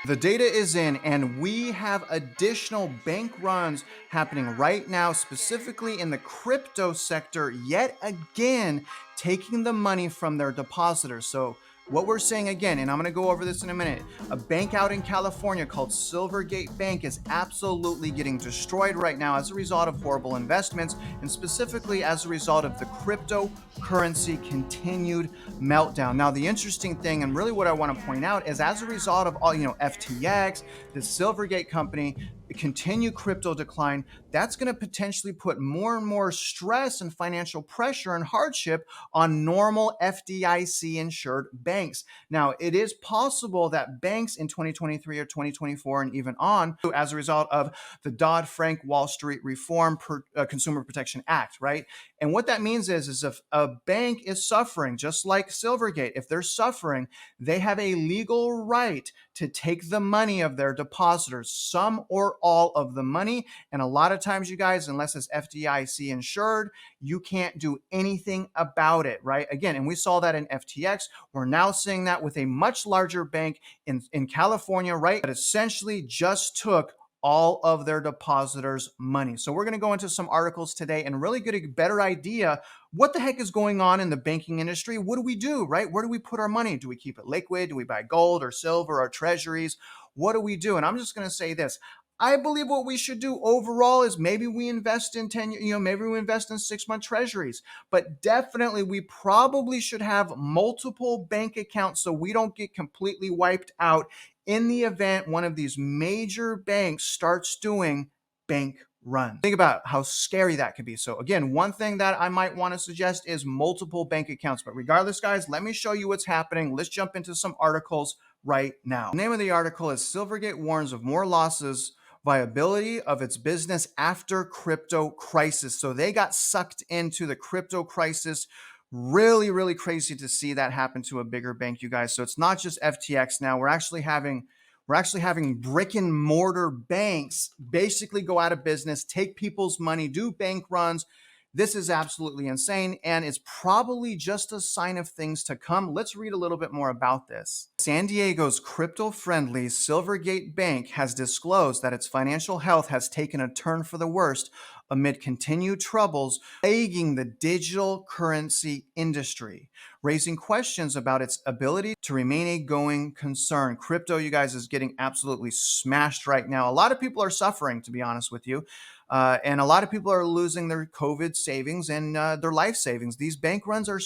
The data is in, and we have additional bank runs happening right now, specifically in the crypto sector, yet again, taking the money from their depositors. So what we're saying again, and I'm going to go over this in a minute, a bank out in California called Silvergate Bank is absolutely getting destroyed right now as a result of horrible investments, and specifically as a result of the cryptocurrency continued meltdown. Now, the interesting thing, and really what I want to point out, is as a result of all, FTX, the Silvergate company, continue crypto decline, that's going to potentially put more and more stress and financial pressure and hardship on normal FDIC insured banks. Now, it is possible that banks in 2023 or 2024 and even on, as a result of the Dodd-Frank Wall Street Reform Consumer Protection Act, right? And what that means is if a bank is suffering, just like Silvergate, if they're suffering, they have a legal right to take the money of their depositors, some or all of the money. And a lot of times, you guys, unless it's FDIC insured, you can't do anything about it, right? Again, and we saw that in FTX. We're now seeing that with a much larger bank in California, right? That essentially just took all of their depositors' money. So we're going to go into some articles today and really get a better idea what the heck is going on in the banking industry. What do we do, right? Where do we put our money? Do we keep it liquid? Do we buy gold or silver or treasuries? What do we do? And I'm just going to say this. I believe what we should do overall is maybe we invest in 10, maybe we invest in 6-month treasuries, but definitely we probably should have multiple bank accounts so we don't get completely wiped out in the event one of these major banks starts doing bank runs. Think about how scary that could be. So again, one thing that I might want to suggest is multiple bank accounts. But regardless, guys, let me show you what's happening. Let's jump into some articles right now. The name of the article is Silvergate Warns of More Losses, Viability of its Business After Crypto Crisis. So they got sucked into the crypto crisis. Really, really crazy to see that happen to a bigger bank, you guys. So it's not just FTX now. We're actually having brick and mortar banks basically go out of business, take people's money, do bank runs. This is absolutely insane, and it's probably just a sign of things to come. Let's read a little bit more about this. San Diego's crypto-friendly Silvergate Bank has disclosed that its financial health has taken a turn for the worst amid continued troubles plaguing the digital currency industry, raising questions about its ability to remain a going concern. Crypto, you guys, is getting absolutely smashed right now. A lot of people are suffering, to be honest with you. And a lot of people are losing their COVID savings and their life savings. These bank runs are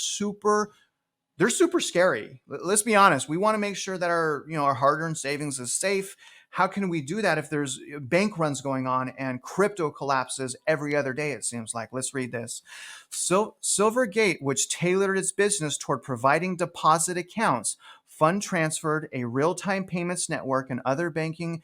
they're super scary. Let's be honest. We want to make sure that our hard-earned savings is safe. How can we do that if there's bank runs going on and crypto collapses every other day, it seems like? Let's read this. So Silvergate, which tailored its business toward providing deposit accounts, fund transferred, a real-time payments network, and other banking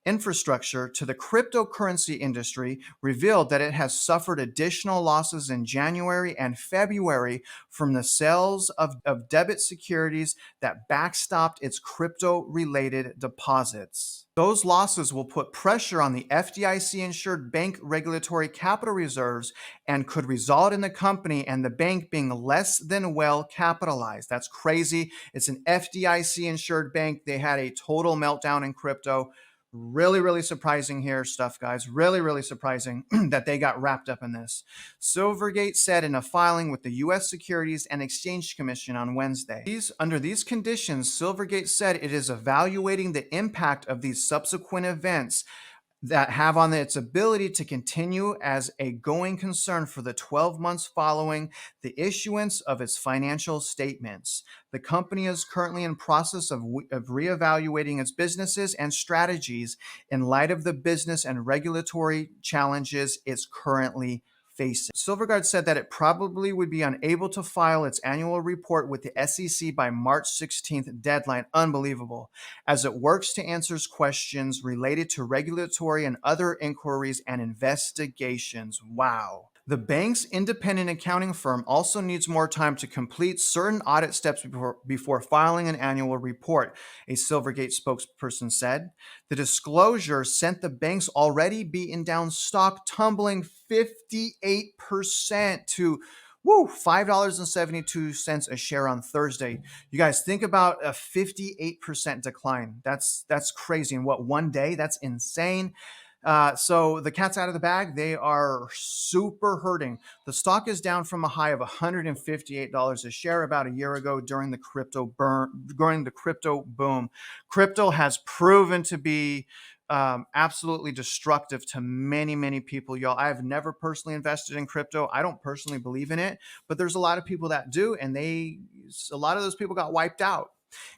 infrastructure to the cryptocurrency industry, revealed that it has suffered additional losses in January and February from the sales of debit securities that backstopped its crypto-related deposits. Those losses will put pressure on the FDIC-insured bank regulatory capital reserves and could result in the company and the bank being less than well capitalized. That's crazy. It's an FDIC-insured bank. They had a total meltdown in crypto. Really, really surprising here stuff, guys. Really, really surprising that they got wrapped up in this. Silvergate said in a filing with the U.S. Securities and Exchange Commission on Wednesday. Under these conditions, Silvergate said it is evaluating the impact of these subsequent events that have on its ability to continue as a going concern for the 12 months following the issuance of its financial statements. The company is currently in process of reevaluating its businesses and strategies in light of the business and regulatory challenges it's currently facing. Silvergate said that it probably would be unable to file its annual report with the SEC by March 16th deadline. Unbelievable. As it works to answer questions related to regulatory and other inquiries and investigations. Wow. The bank's independent accounting firm also needs more time to complete certain audit steps before filing an annual report, a Silvergate spokesperson said. The disclosure sent the bank's already beaten down stock tumbling 58% to Woo, $5.72 a share on Thursday. You guys think about a 58% decline. That's crazy. In what, one day? That's insane. So the cat's out of the bag. They are super hurting. The stock is down from a high of $158 a share about a year ago during the crypto boom. Crypto has proven to be absolutely destructive to many, many people, y'all. I have never personally invested in crypto. I don't personally believe in it, but there's a lot of people that do, and a lot of those people got wiped out.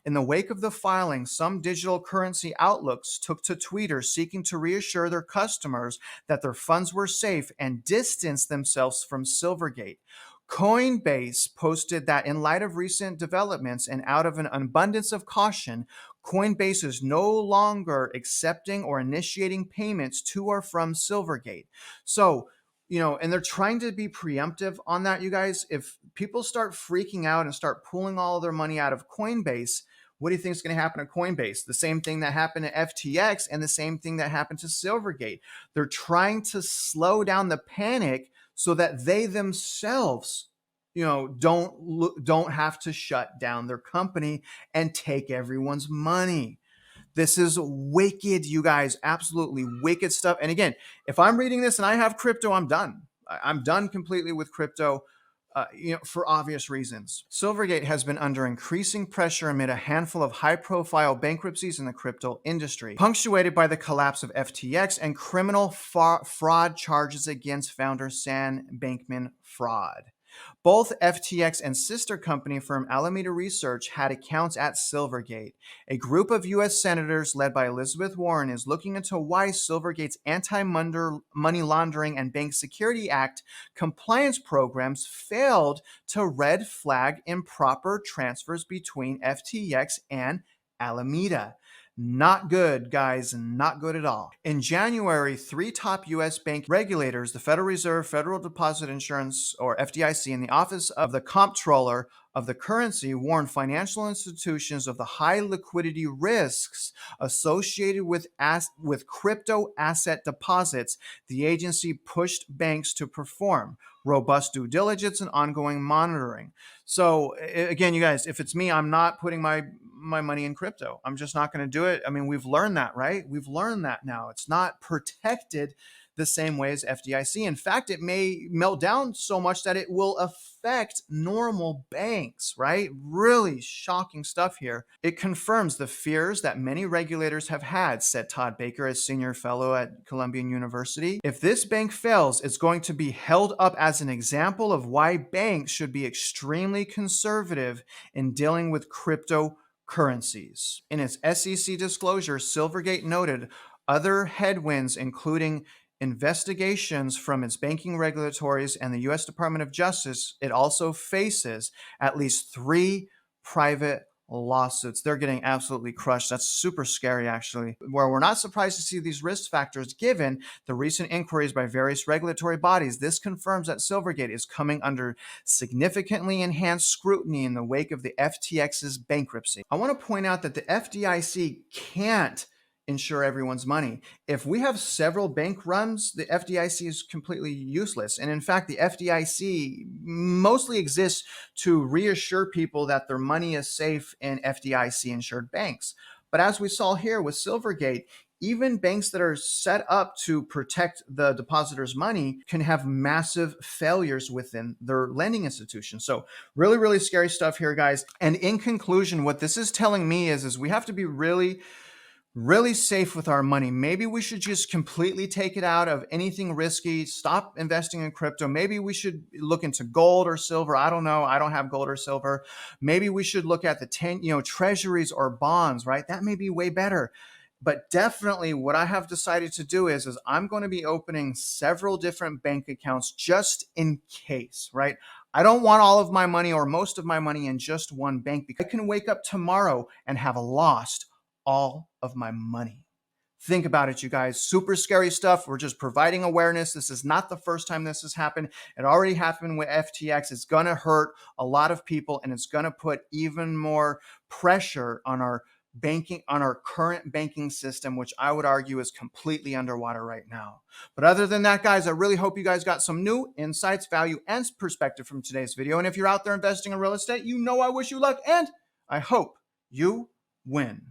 In the wake of the filing, some digital currency outlooks took to Twitter seeking to reassure their customers that their funds were safe and distance themselves from Silvergate. Coinbase posted that in light of recent developments and out of an abundance of caution, Coinbase is no longer accepting or initiating payments to or from Silvergate. So, and they're trying to be preemptive on that, you guys. If people start freaking out and start pulling all of their money out of Coinbase, what do you think is going to happen to Coinbase? The same thing that happened to FTX and the same thing that happened to Silvergate. They're trying to slow down the panic so that they themselves, don't have to shut down their company and take everyone's money. This is wicked, you guys. Absolutely wicked stuff. And again, if I'm reading this and I have crypto, I'm done. I'm done completely with crypto. For obvious reasons. Silvergate has been under increasing pressure amid a handful of high-profile bankruptcies in the crypto industry, punctuated by the collapse of FTX and criminal fraud charges against founder Sam Bankman-Fried. Both FTX and sister company firm Alameda Research had accounts at Silvergate. A group of U.S. senators led by Elizabeth Warren is looking into why Silvergate's Anti-Money Laundering and Bank Security Act compliance programs failed to red flag improper transfers between FTX and Alameda. Not good, guys, not good at all. In January, 3 top U.S. bank regulators, the Federal Reserve, Federal Deposit Insurance, or FDIC, and the Office of the Comptroller of the Currency, warned financial institutions of the high liquidity risks associated with crypto asset deposits. The agency pushed banks to perform robust due diligence and ongoing monitoring. So again, you guys, if it's me, I'm not putting my money in crypto. I'm just not going to do it. I mean, we've learned that, right? We've learned that now. It's not protected the same way as FDIC. In fact, it may melt down so much that it will affect normal banks, right? Really shocking stuff here. It confirms the fears that many regulators have had, said Todd Baker, a senior fellow at Columbia University. If this bank fails, it's going to be held up as an example of why banks should be extremely conservative in dealing with cryptocurrencies. In its SEC disclosure, Silvergate noted other headwinds, including investigations from its banking regulators and the U.S. Department of Justice. It also faces at least 3 private lawsuits. They're getting absolutely crushed. That's super scary, actually. Where we're not surprised to see these risk factors given the recent inquiries by various regulatory bodies. This confirms that Silvergate is coming under significantly enhanced scrutiny in the wake of the FTX's bankruptcy. I want to point out that the FDIC can't insure everyone's money. If we have several bank runs, the FDIC is completely useless. And in fact, the FDIC mostly exists to reassure people that their money is safe in FDIC insured banks. But as we saw here with Silvergate, even banks that are set up to protect the depositor's money can have massive failures within their lending institution. So really, really scary stuff here, guys. And in conclusion, what this is telling me is we have to be really safe with our money. Maybe we should just completely take it out of anything risky, stop investing in crypto. Maybe we should look into gold or silver. I don't know. I don't have gold or silver. Maybe we should look at the 10, treasuries or bonds, right? That may be way better. But definitely what I have decided to do is I'm going to be opening several different bank accounts just in case, right? I don't want all of my money or most of my money in just one bank because I can wake up tomorrow and have lost all of my money. Think about it, you guys. Super scary stuff. We're just providing awareness. This is not the first time this has happened. It already happened with FTX. It's going to hurt a lot of people, and it's going to put even more pressure on our banking on our current banking system, which I would argue is completely underwater right now. But other than that, guys, I really hope you guys got some new insights, value, and perspective from today's video. And if you're out there investing in real estate, you know I wish you luck and I hope you win.